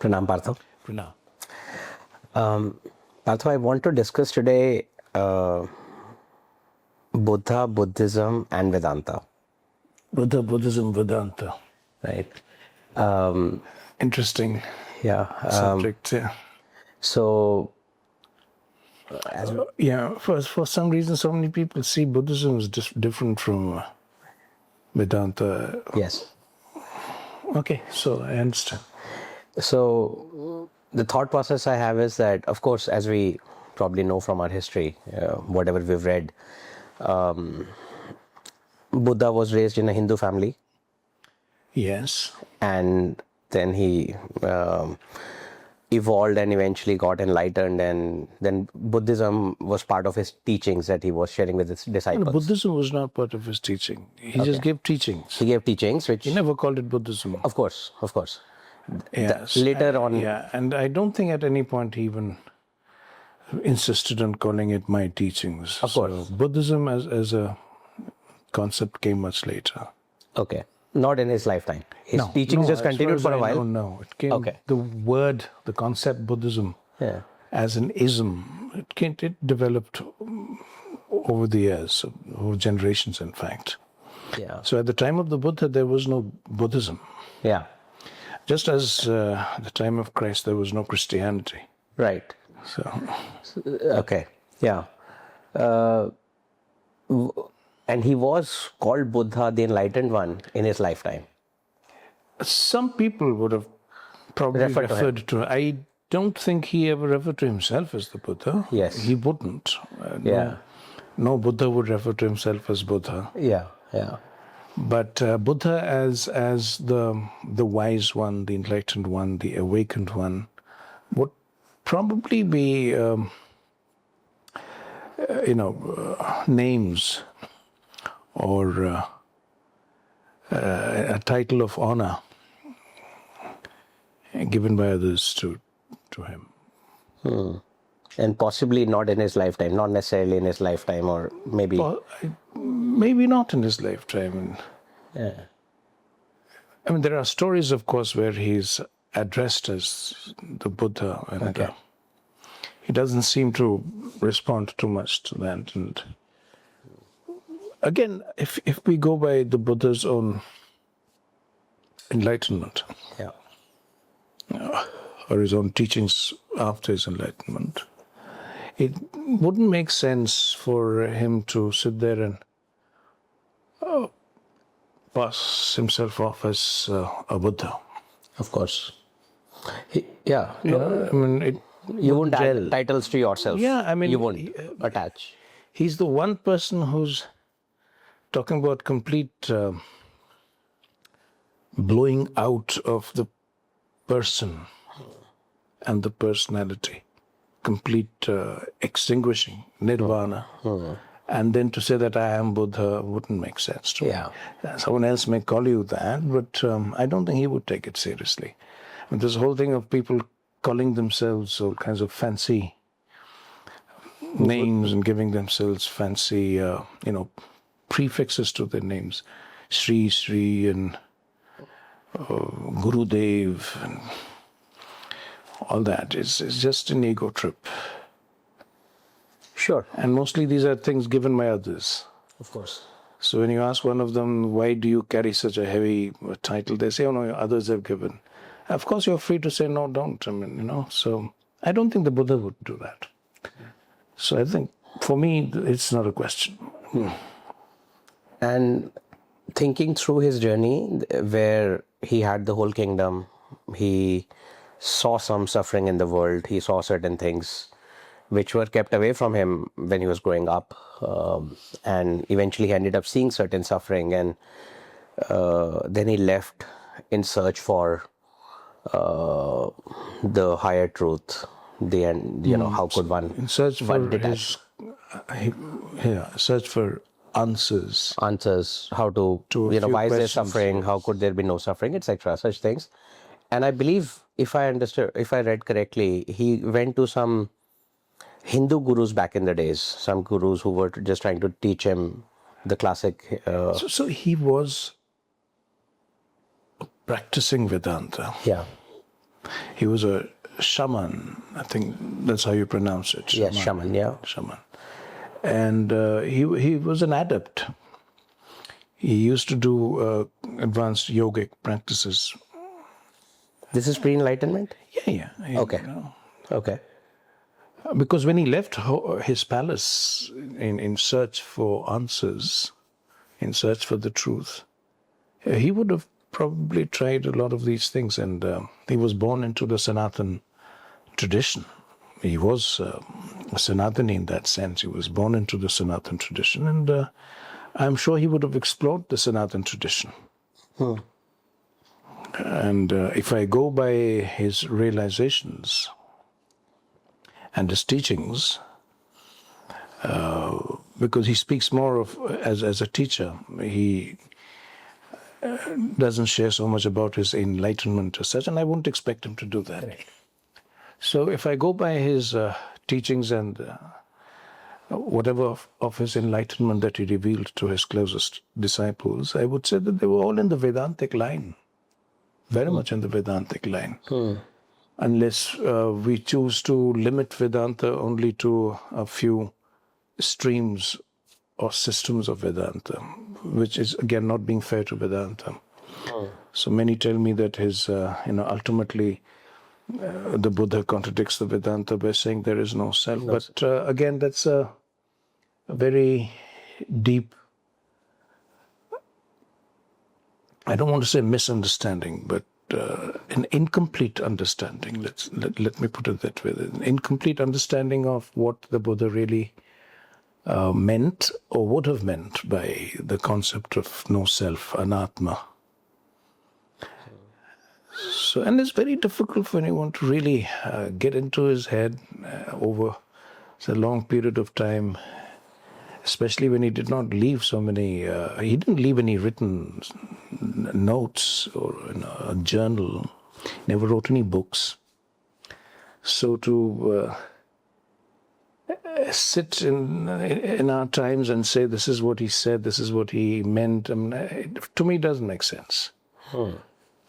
Pranam, Partho. Kunal. Partho, I want to discuss today Buddha, Buddhism, and Vedanta. Buddha, Buddhism, Vedanta. Right. Interesting Yeah. subject. Yeah. So, For some reason, so many people see Buddhism as just different from Vedanta. yes. Okay, so I understand. So, the thought process I have is that, of course, as we probably know from our history, whatever we've read, Buddha was raised in a Hindu family, Yes. and then he evolved and eventually got enlightened, and then Buddhism was part of his teachings that he was sharing with his disciples. Buddhism was not part of his teaching. He just gave teachings. He gave teachings, which He never called it Buddhism. of course. Yes. Later on, Yeah, and I don't think at any point he even insisted on calling it my teachings. Of course. So Buddhism as a concept came much later. okay, not in his lifetime. His No, teachings no, just as far continued as for a I while. know, it came. Okay. The word, the concept Buddhism, Yeah. as an ism, it developed over the years, over generations, in fact. Yeah. So at the time of the Buddha, there was no Buddhism. Yeah. Just as at the time of Christ, there was no Christianity. Right. So Okay. Yeah. And he was called Buddha, the enlightened one, in his lifetime. some people would have probably Referred to him. referred to. I don't think he ever referred to himself as the Buddha. Yes. He wouldn't. Yeah. No Buddha would refer to himself as Buddha. Yeah. Yeah. But Buddha as the wise one, the enlightened one, the awakened one, would probably be, names or a title of honor given by others to him. And possibly not in his lifetime, not necessarily in his lifetime, or maybe. Well, maybe not in his lifetime. Yeah. I mean, there are stories, of course, where he's addressed as the Buddha, and Okay. he doesn't seem to respond too much to that. And again, if we go by the Buddha's own enlightenment, Yeah. or his own teachings after his enlightenment, it wouldn't make sense for him to sit there and pass himself off as a Buddha. Of course. Yeah. I mean, You won't add titles to yourself. Yeah, I mean, you won't attach. he's the one person who's talking about complete blowing out of the person and the personality, complete extinguishing, nirvana. And then to say that I am Buddha wouldn't make sense to Yeah. me. Someone else may call you that, but I don't think he would take it seriously. I mean, this whole thing of people calling themselves all kinds of fancy names and giving themselves fancy, prefixes to their names, Sri Sri and Gurudev and all that is just an ego trip. Sure. And mostly these are things given by others. Of course. So when you ask one of them, why do you carry such a heavy title? They say, oh no, others have given. Of course, you're free to say, no, don't. I mean, so I don't think the Buddha would do that. So I think, for me, it's not a question. And thinking through his journey, where he had the whole kingdom, he saw some suffering in the world, he saw certain things which were kept away from him when he was growing up, and eventually he ended up seeing certain suffering, and then he left in search for the higher truth. The end, how could one In search for detach? search for answers. Answers, how to To a few why is there questions, suffering, how could there be no suffering, etc., such things. And I believe, if I read correctly, he went to some Hindu gurus back in the days, some gurus who were just trying to teach him the classic. So he was practicing Vedanta. Yeah. He was a shaman. I think that's how you pronounce it. Yes, shaman, yeah. Shaman. And he was an adept. He used to do advanced yogic practices. This is pre-enlightenment? Yeah. Okay. Okay. Because when he left his palace in search for answers, in search for the truth, he would have probably tried a lot of these things. And he was born into the Sanatan tradition. He was a Sanatani in that sense. He was born into the Sanatan tradition. And I'm sure he would have explored the Sanatan tradition. And if I go by his realizations and his teachings, because he speaks more of as a teacher, he doesn't share so much about his enlightenment as such, and I wouldn't expect him to do that. Right. So if I go by his teachings and whatever of his enlightenment that he revealed to his closest disciples, I would say that they were all in the Vedantic line, very much in the Vedantic line. Unless we choose to limit Vedanta only to a few streams or systems of Vedanta, which is again not being fair to Vedanta. So many tell me that his, ultimately the Buddha contradicts the Vedanta by saying there is no self. But again, that's a very deep, I don't want to say misunderstanding, but an incomplete understanding. Let me put it that way. An incomplete understanding of what the Buddha really meant or would have meant by the concept of no self, anatma. So, and it's very difficult for anyone to really get into his head over a long period of time, especially when he did not leave so many, he didn't leave any written notes or a journal, never wrote any books. So to sit in our times and say this is what he said, this is what he meant, to me it doesn't make sense.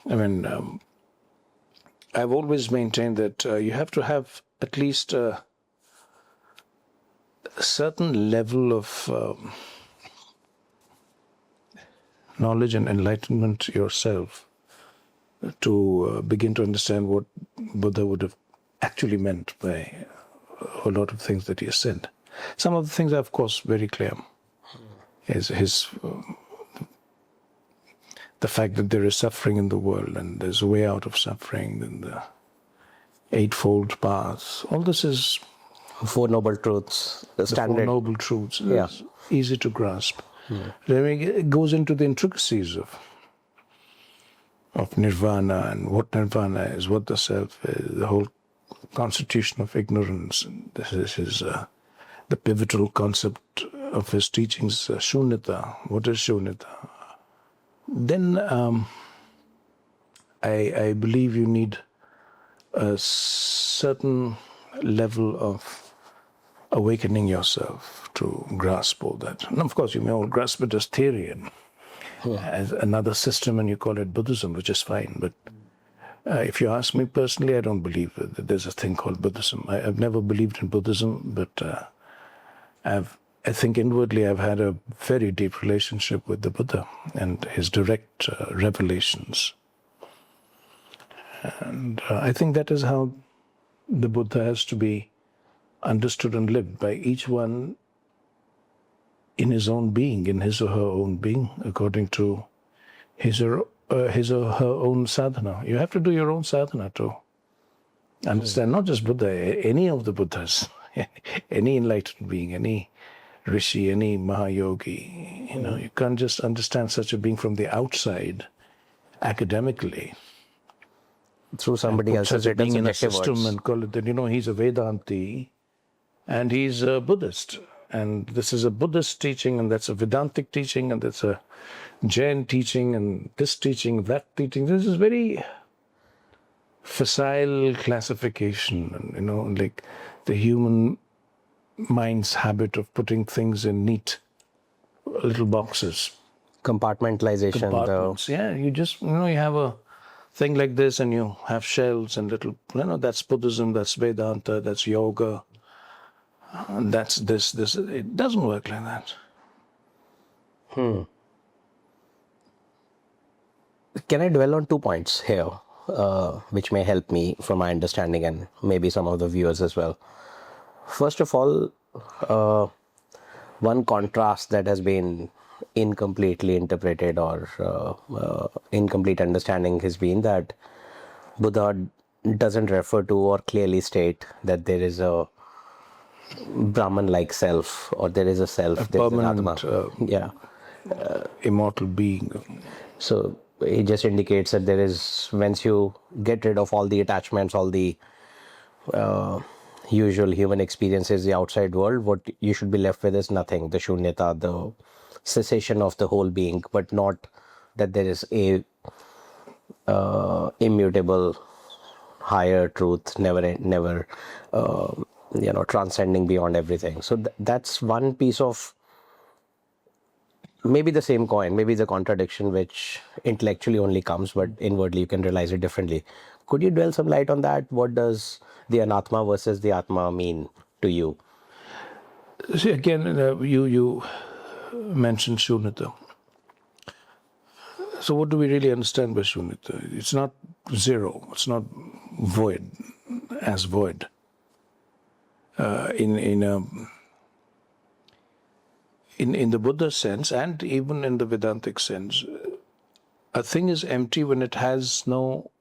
I mean, I've always maintained that you have to have at least a certain level of knowledge and enlightenment yourself to begin to understand what Buddha would have actually meant by a lot of things that he has said. Some of the things are, of course, very clear. The fact that there is suffering in the world and there's a way out of suffering and the Eightfold Path. All this is Four Noble Truths, the standard. Four Noble Truths. Yeah. It's easy to grasp. Then it goes into the intricacies of nirvana and what nirvana is, what the self is, the whole constitution of ignorance. This is the pivotal concept of his teachings, shunyata. What is shunyata? Then I believe you need a certain level of awakening yourself to grasp all that. And of course, you may all grasp it as theory and as another system, and you call it Buddhism, which is fine. But if you ask me personally, I don't believe that there's a thing called Buddhism. I've never believed in Buddhism, but I think inwardly I've had a very deep relationship with the Buddha and his direct revelations. And I think that is how the Buddha has to be understood and lived by each one in his own being, in his or her own being, according to his or her own sadhana. You have to do your own sadhana to understand, not just Buddha, any of the Buddhas, any enlightened being, any Rishi, any Mahayogi. You can't just understand such a being from the outside academically. Through somebody else's being in a subjective system words. and call it that, he's a Vedanti and he's a Buddhist. And this is a Buddhist teaching and that's a Vedantic teaching and that's a Jain teaching and this teaching, that teaching. This is very facile classification, like the human mind's habit of putting things in neat little boxes. Compartmentalization. Compartments. Yeah, you just, you have a thing like this and you have shells and little, that's Buddhism, that's Vedanta, that's yoga, that's this. It doesn't work like that. Can I dwell on 2 points here, which may help me for my understanding and maybe some of the viewers as well? First of all, one contrast that has been incompletely interpreted or incomplete understanding has been that Buddha doesn't refer to or clearly state that there is a Brahman-like self or there is a self, there is an Atma. Permanent, immortal being. So it just indicates that there is, once you get rid of all the attachments, all the usual human experiences, the outside world, what you should be left with is nothing, the shunyata, the cessation of the whole being, but not that there is a immutable higher truth, never transcending beyond everything. So that's one piece of maybe the same coin, maybe the contradiction which intellectually only comes, but inwardly you can realize it differently. Could you dwell some light on that? What does the anatma versus the atma mean to you? See, again, you mentioned shunyata. So what do we really understand by shunyata? It's not zero. It's not void, as void. In the Buddha sense, and even in the Vedantic sense, a thing is empty when it has no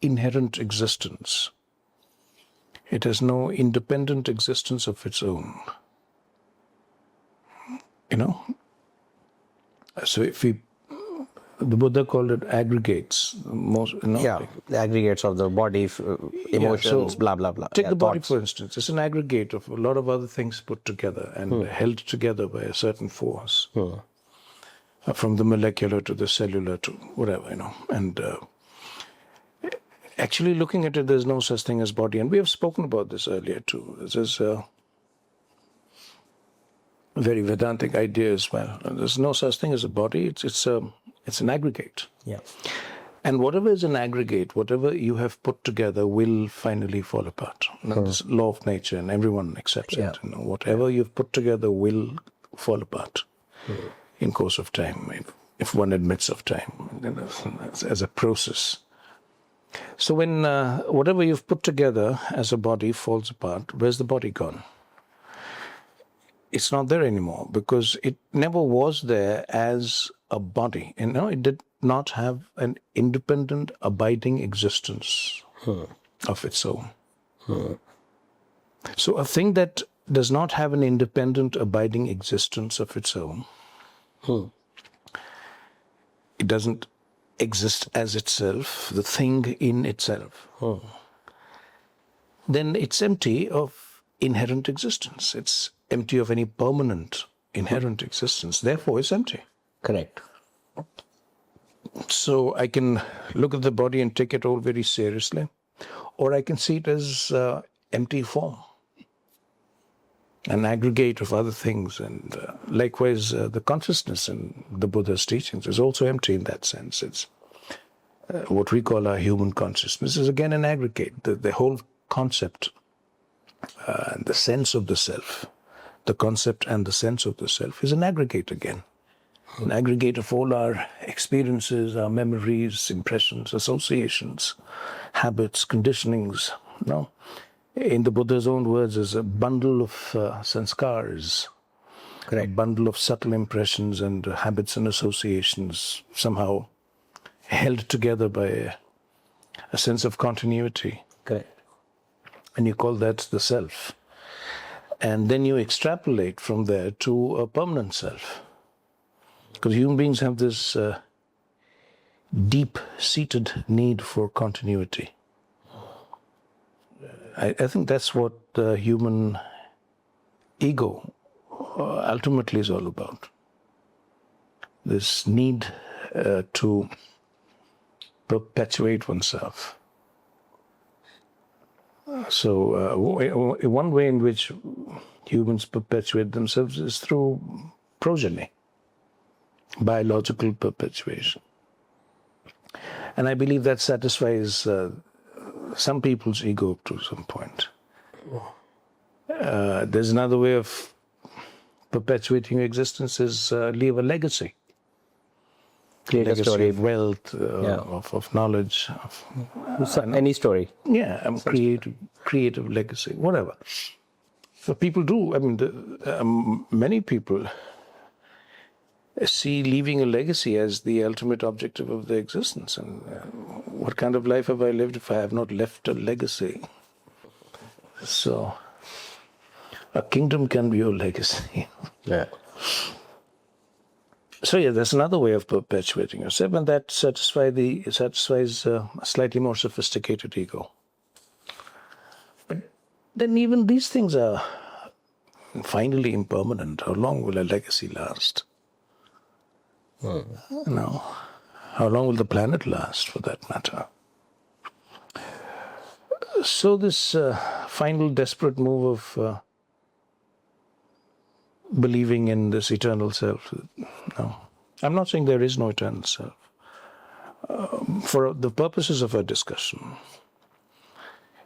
inherent existence. It has no independent existence of its own. So the Buddha called it aggregates. The aggregates of the body, emotions, blah, blah, blah. Take the body, thoughts. for instance. It's an aggregate of a lot of other things put together and held together by a certain force. From the molecular to the cellular to whatever, And actually looking at it, there's no such thing as body. And we have spoken about this earlier too. This is a very Vedantic idea as well. There's no such thing as a body. It's an aggregate. Yeah. And whatever is an aggregate, whatever you have put together will finally fall apart. This law of nature, and everyone accepts it. Whatever you've put together will fall apart in course of time, if one admits of time, as a process. So when whatever you've put together as a body falls apart, where's the body gone? It's not there anymore because it never was there as a body. It did not have an independent, abiding existence of its own. So a thing that does not have an independent, abiding existence of its own, it doesn't exist as itself, the thing in itself, then it's empty of inherent existence. It's empty of any permanent inherent existence. Therefore, it's empty. Correct. So I can look at the body and take it all very seriously, or I can see it as empty form, an aggregate of other things. And likewise, the consciousness in the Buddha's teachings is also empty in that sense. It's what we call our human consciousness is again an aggregate. The whole concept, the sense of the self, the concept and the sense of the self is an aggregate again. An aggregate of all our experiences, our memories, impressions, associations, habits, conditionings. In the Buddha's own words, is a bundle of sanskars, a bundle of subtle impressions and habits and associations, somehow held together by a sense of continuity. Correct. And you call that the self. And then you extrapolate from there to a permanent self. Because human beings have this deep-seated need for continuity. I think that's what the human ego ultimately is all about. This need to perpetuate oneself. So one way in which humans perpetuate themselves is through progeny. Biological perpetuation. And I believe that satisfies some people's ego up to some point. There's another way of perpetuating your existence is leave a legacy. Create a Legacy story. of wealth, Yeah. of knowledge, Any story. creative legacy, whatever. So people do. I mean, many people see leaving a legacy as the ultimate objective of their existence. And what kind of life have I lived if I have not left a legacy? So, a kingdom can be your legacy. Yeah. So yeah, there's another way of perpetuating yourself, and that satisfies a slightly more sophisticated ego. But then even these things are finally impermanent. How long will a legacy last? No. How long will the planet last, for that matter? So this final desperate move of believing in this eternal self. No. I'm not saying there is no eternal self. For the purposes of our discussion,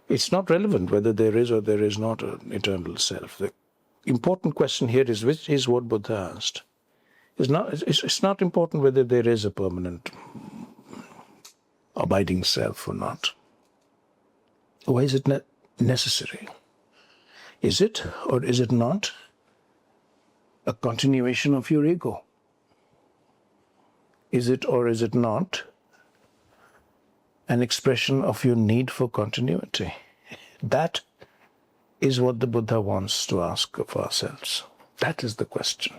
it's not relevant whether there is or there is not an eternal self. The important question here is, which is what Buddha asked. It's not important whether there is a permanent abiding self or not. Why is it necessary? Is it or is it not a continuation of your ego? Is it or is it not an expression of your need for continuity? That is what the Buddha wants to ask of ourselves. That is the question.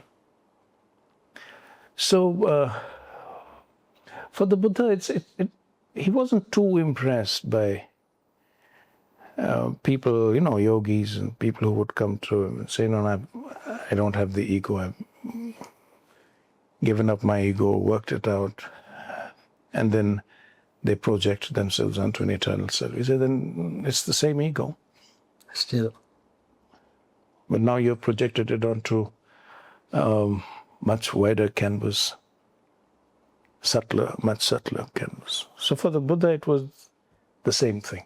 So, for the Buddha, he wasn't too impressed by people, yogis and people who would come to him and say, no, I don't have the ego. I've given up my ego, worked it out, and then they project themselves onto an eternal self. He said, then it's the same ego. Still. But now you've projected it onto much wider canvas, much subtler canvas. So for the Buddha, it was the same thing.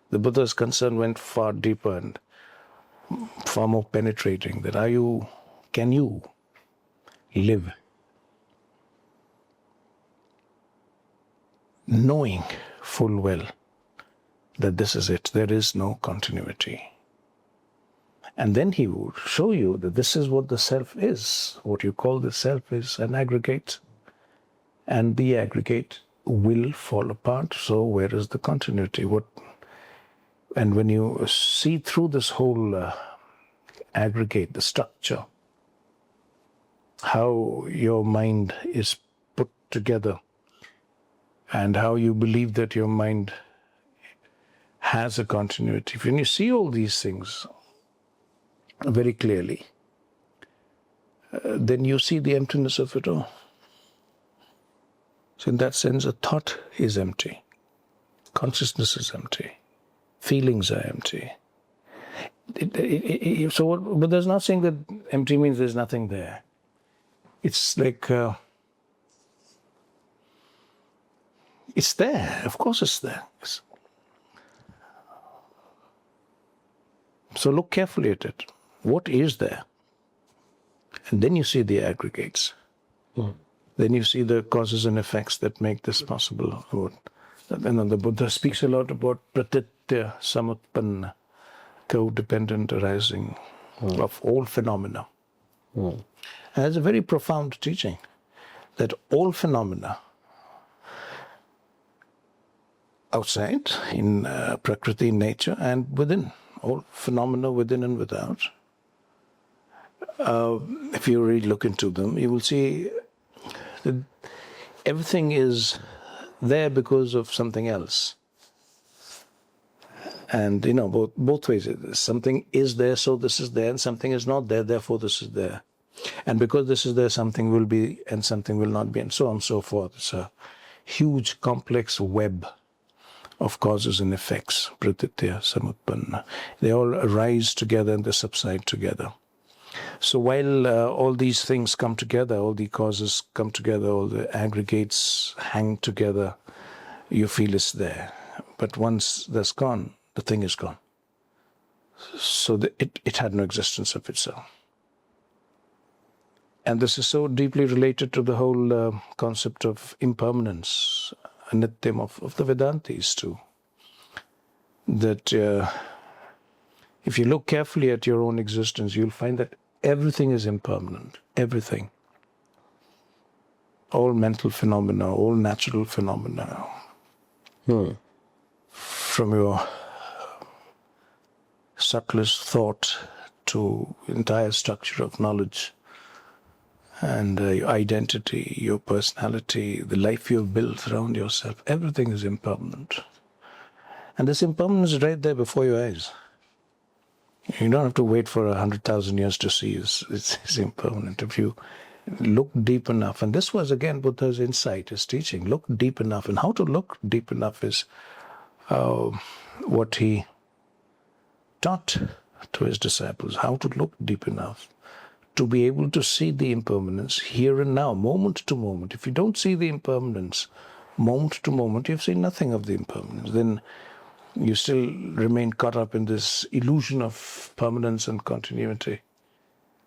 The Buddha's concern went far deeper and far more penetrating. That can you live knowing full well that this is it, there is no continuity. And then he would show you that this is what the self is. What you call the self is an aggregate, and the aggregate will fall apart. So where is the continuity? And when you see through this whole aggregate, the structure, how your mind is put together, and how you believe that your mind has a continuity. When you see all these things very clearly, then you see the emptiness of it all. So in that sense, a thought is empty. Consciousness is empty. Feelings are empty. So Buddha is not saying that empty means there's nothing there. It's like, it's there. Of course it's there. So look carefully at it. What is there? And then you see the aggregates. Then you see the causes and effects that make this possible. And then the Buddha speaks a lot about pratitya samutpanna, codependent arising of all phenomena. And it's a very profound teaching that all phenomena outside, in Prakriti, nature, and within, all phenomena within and without, if you really look into them, you will see that everything is there because of something else. And, both ways. Something is there, so this is there, and something is not there, therefore this is there. And because this is there, something will be, and something will not be, and so on and so forth. It's a huge, complex web of causes and effects, pratitya samutpanna. They all arise together and they subside together. So while all these things come together, all the causes come together, all the aggregates hang together, you feel it's there. But once that's gone, the thing is gone. So it had no existence of itself. And this is so deeply related to the whole concept of impermanence, anityam of the Vedantis too. That if you look carefully at your own existence, you'll find that everything is impermanent. Everything. All mental phenomena, all natural phenomena. From your subtlest thought to entire structure of knowledge and your identity, your personality, the life you've built around yourself, everything is impermanent. And this impermanence is right there before your eyes. You don't have to wait for 100,000 years to see it's impermanent. If you look deep enough, and this was again Buddha's insight, his teaching, look deep enough. And how to look deep enough is what he taught to his disciples, how to look deep enough to be able to see the impermanence here and now, moment to moment. If you don't see the impermanence moment to moment, you've seen nothing of the impermanence. Then you still remain caught up in this illusion of permanence and continuity.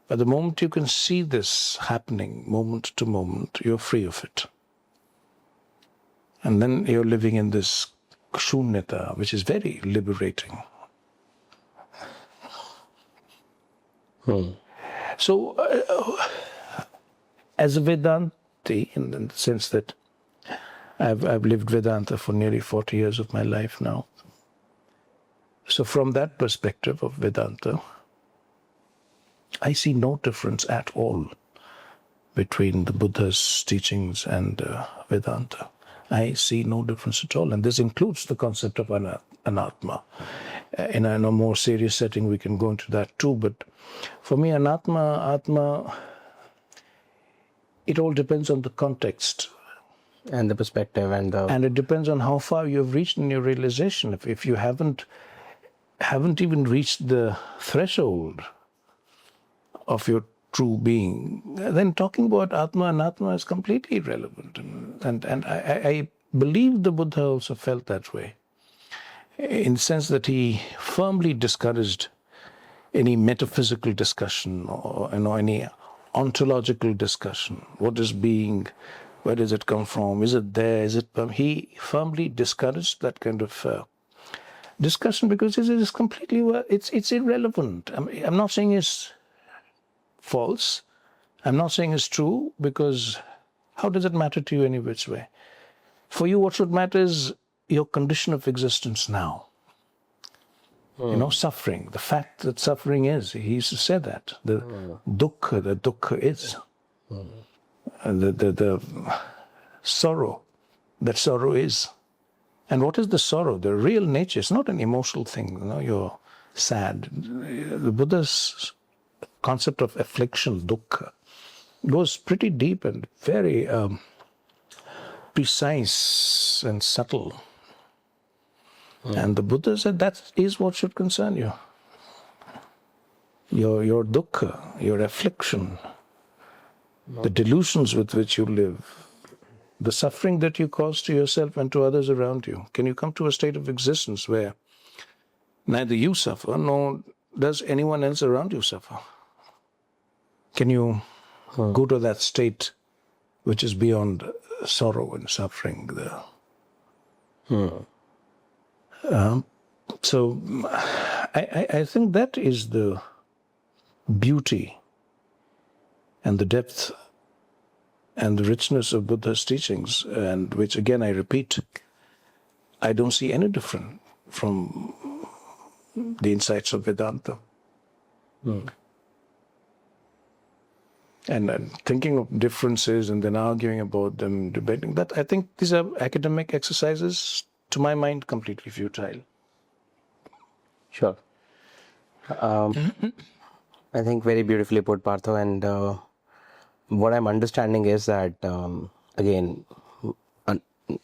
But the moment you can see this happening moment to moment, you're free of it. And then you're living in this shunyata, which is very liberating. So, as a Vedanti, in the sense that I've lived Vedanta for nearly 40 years of my life now. So from that perspective of Vedanta, I see no difference at all between the Buddha's teachings and Vedanta. I see no difference at all. And this includes the concept of anatma. In a more serious setting, we can go into that too. But for me, atma, it all depends on the context. And the perspective and it depends on how far you've reached in your realization. If you haven't even reached the threshold of your true being, then talking about atma and anatma is completely irrelevant. And I believe the Buddha also felt that way, in the sense that he firmly discouraged any metaphysical discussion or any ontological discussion. What is being? Where does it come from? Is it there? Is it? He firmly discouraged that kind of discussion because it is completely, it's irrelevant. I'm not saying it's false. I'm not saying it's true, because how does it matter to you any which way? For you, what should matter is your condition of existence now. Suffering, the fact that suffering is, he used to say that, the dukkha is. The sorrow, that sorrow is. And what is the sorrow? The real nature. It's not an emotional thing. You're sad. The Buddha's concept of affliction, dukkha, goes pretty deep and very precise and subtle. And the Buddha said that is what should concern you. Your dukkha, your affliction, the delusions with which you live, the suffering that you cause to yourself and to others around you. Can you come to a state of existence where neither you suffer, nor does anyone else around you suffer? Can you go to that state which is beyond sorrow and suffering? So I think that is the beauty and the depth and the richness of Buddha's teachings, and which, again, I repeat, I don't see any different from the insights of Vedanta. And thinking of differences and then arguing about them, debating that, I think these are academic exercises, to my mind, completely futile. Sure. I think very beautifully put, Partho. And what I'm understanding is that, again,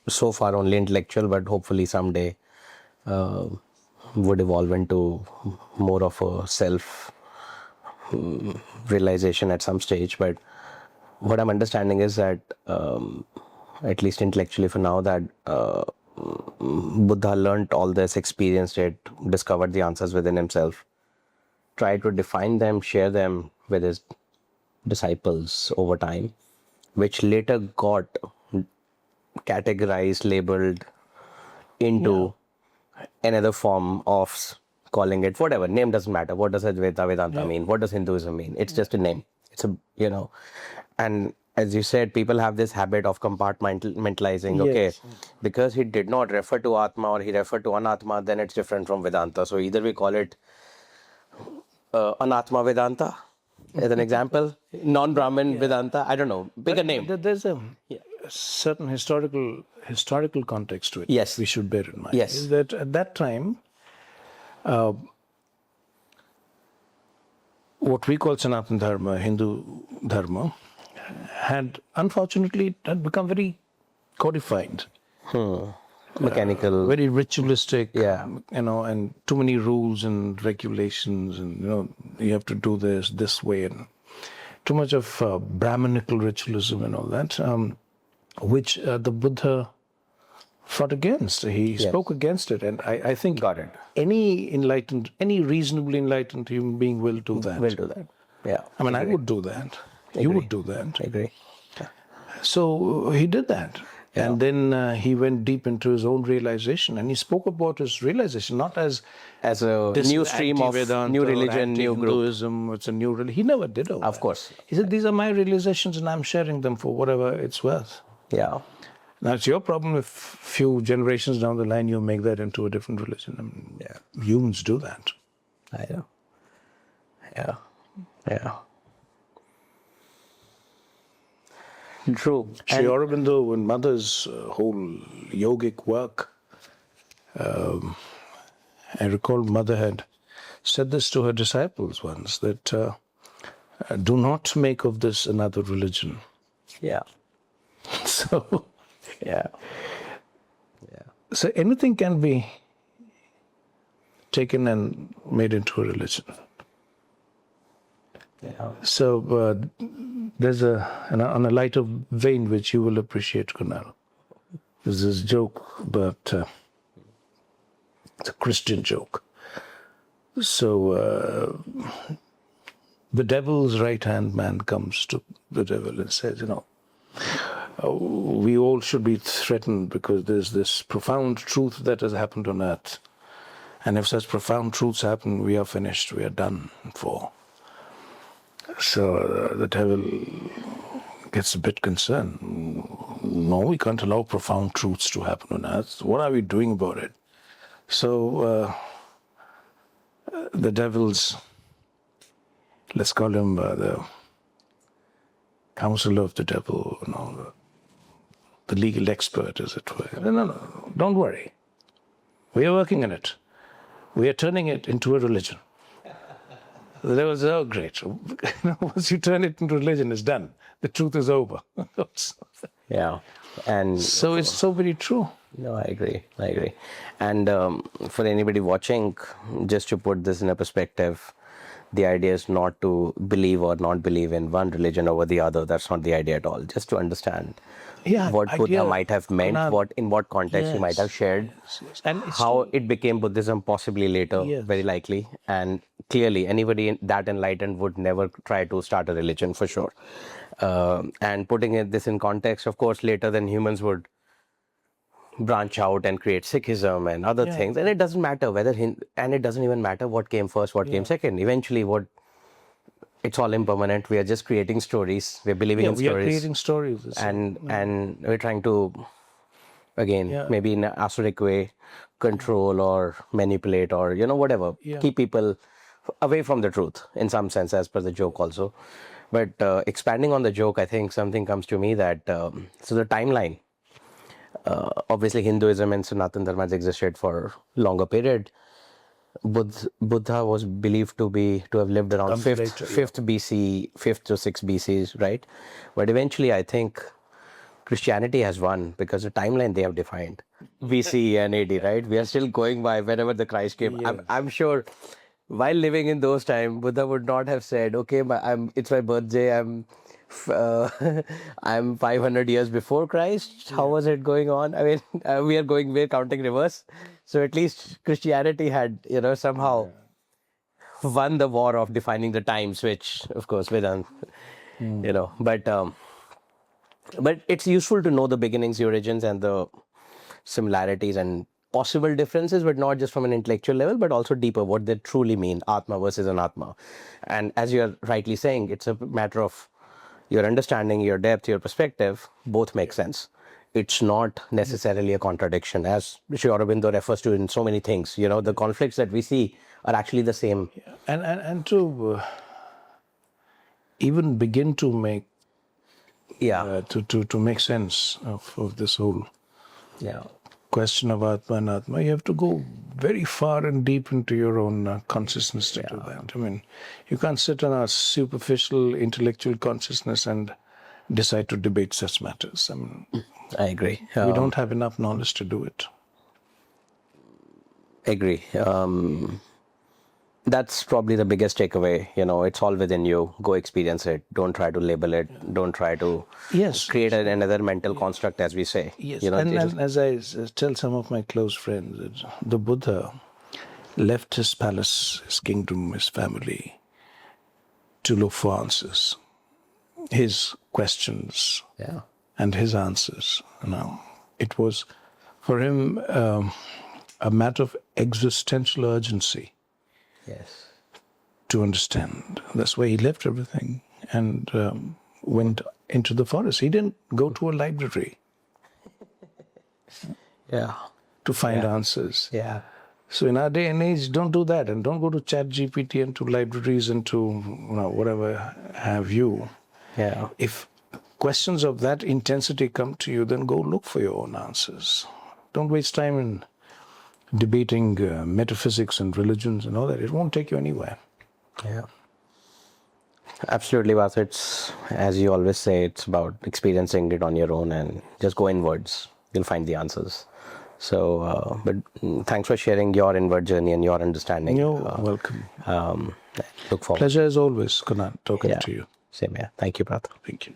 so far only intellectual, but hopefully someday would evolve into more of a self realization at some stage. But what I'm understanding is that, at least intellectually for now, that Buddha learned all this, experienced it, discovered the answers within himself, tried to define them, share them with his disciples over time, which later got categorized, labeled into another form of calling it whatever. Name doesn't matter. What does Advaita Vedanta mean? What does Hinduism mean? It's just a name. It's a, and as you said, people have this habit of compartmentalizing. Okay, because he did not refer to Atma or he referred to Anatma, then it's different from Vedanta. So either we call it Anatma Vedanta as an example, non-Brahmin Vedanta. I don't know. Pick a name. There's a certain historical context to it. Yes. We should bear in mind. Yes. Is that at that time, what we call Sanatana Dharma, Hindu Dharma, had unfortunately become very codified. Mechanical. Very ritualistic, Yeah. And too many rules and regulations, and you have to do this way, and too much of Brahminical ritualism and all that, which the Buddha fought against. He spoke against it, and I think Got it. any reasonably enlightened human being will do that. We'll do that. Yeah. I mean, I would do that. You would do that. I agree. So he did that. And then he went deep into his own realization, and he spoke about his realization not as a this new stream of anti-Vedanta new or religion, new group. Hinduism, it's a new religion. He never did all Of that. course. He said, these are my realizations, and I'm sharing them for whatever it's worth. Yeah. Now, it's your problem if few generations down the line you make that into a different religion. I mean, humans do that. I know. Yeah. Yeah. True. Sri Aurobindo and Mother's whole yogic work, I recall Mother had said this to her disciples once, that do not make of this another religion. Yeah. So, Yeah. so anything can be taken and made into a religion. Yeah. So there's on a lighter vein which you will appreciate, Kunal. There's this joke, but it's a Christian joke. So the devil's right-hand man comes to the devil and says, we all should be threatened because there's this profound truth that has happened on earth. And if such profound truths happen, we are finished, we are done for. So the devil gets a bit concerned. No, we can't allow profound truths to happen on earth. What are we doing about it? So the devil's, let's call him the counselor of the devil, the legal expert, as it were. No, don't worry. We are working on it. We are turning it into a religion. The devil says, oh, great. Once you turn it into religion, it's done. The truth is over. Yeah. And So it's so very true. no, I agree. And for anybody watching, just to put this in a perspective, the idea is not to believe or not believe in one religion over the other. That's not the idea at all. Just to understand what Buddha might have meant, in what context he might have shared, And it's how it became Buddhism possibly later, Yes. very likely. And clearly, anybody that enlightened would never try to start a religion for sure. And putting this in context, of course, later then humans would branch out and create Sikhism and other things. And it doesn't matter whether, and it doesn't even matter what came first, what came second. Eventually, it's all impermanent. We are just creating stories. We're believing in we stories. are creating stories. And we're trying to, again, maybe in an asuric way, control or manipulate or, whatever. Keep people away from the truth in some sense, as per the joke also. But expanding on the joke, I think something comes to me that, so the timeline, obviously Hinduism and Sanatana Dharma has existed for longer period. Buddha was believed to have lived around 5th BC, 5th to 6th BC, right? But eventually I think Christianity has won because the timeline they have defined, BC and AD, right? We are still going by whenever the Christ came. I'm sure while living in those times, Buddha would not have said, "Okay, it's my birthday. Uh, I'm 500 years before Christ. How was it going on?" I mean, we're counting reverse. So at least Christianity had, somehow won the war of defining the times, which, of course, Vedanta, but it's useful to know the beginnings, the origins, and the similarities and possible differences, but not just from an intellectual level, but also deeper, what they truly mean, Atma versus Anatma. And as you're rightly saying, it's a matter of your understanding, your depth, your perspective, both make sense. It's not necessarily a contradiction, as Sri Aurobindo refers to in so many things. The conflicts that we see are actually the same. And to even begin to make to make sense of this whole question of Atma and Atma, you have to go very far and deep into your own consciousness to do that. I mean, you can't sit on a superficial intellectual consciousness and decide to debate such matters. I mean, I agree. we don't have enough knowledge to do it. Agree. That's probably the biggest takeaway. It's all within you. Go experience it. Don't try to label it. Don't try to create another mental construct, as we say. Yes. And as I tell some of my close friends, the Buddha left his palace, his kingdom, his family to look for answers. His questions and his answers. It was for him a matter of existential urgency. Yes. To understand. That's why he left everything and went into the forest. He didn't go to a library to find answers. Yeah. So in our day and age, don't do that, and don't go to ChatGPT and to libraries and to whatever have you. Yeah. If questions of that intensity come to you, then go look for your own answers. Don't waste time in debating metaphysics and religions and all that. It won't take you anywhere. Yeah. Absolutely, Vasu. It's, as you always say, it's about experiencing it on your own and just go inwards. You'll find the answers. So, but thanks for sharing your inward journey and your understanding. You're welcome. Look forward. Pleasure as always, Kunal, talking to you. Same here. Thank you, Partho. Thank you.